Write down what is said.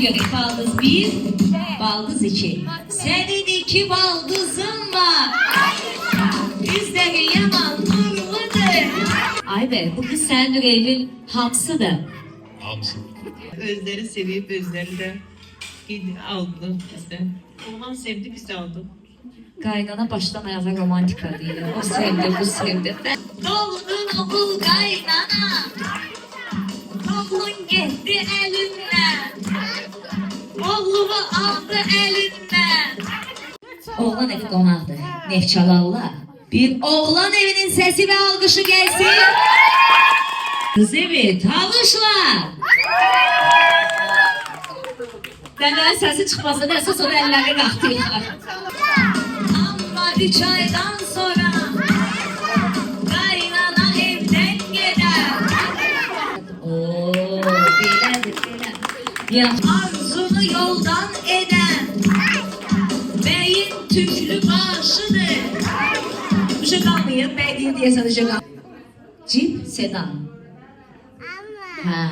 görək. Baldız 1, baldız 2. Sənin 2 baldızın var. Üzləri yaman nurludur. Ay be, bu kız sənin ürəyinin hamısıdır. Hamısı. Özleri sevip özleri de aldı bizden. Oğlan sevdi biz de aldık. Qaynana başdan ayağa romantika deyir. O sevdi, bu sevdi. Doldun oğul qaynana, oğlun getdi əlindən, oğlumu aldı əlindən. Oğlan evi qonaqdır, Neftçalallah. Bir oğlan evinin sesi ve alqışı gəlsin. Kız evi, talışlar. Deməli səsi çıxmasın, əsas onu əlləri qaxtıyırlar. Amma 3 aydan sonra qaynana evdən gedər. Ooo, belədir, belə. Ya arzunu yoldan edən bəyin tüklü başıdır. Uşa qalmayın, bəy deyir deyəsən uşa qalmayın. Cip, sedan. Ha.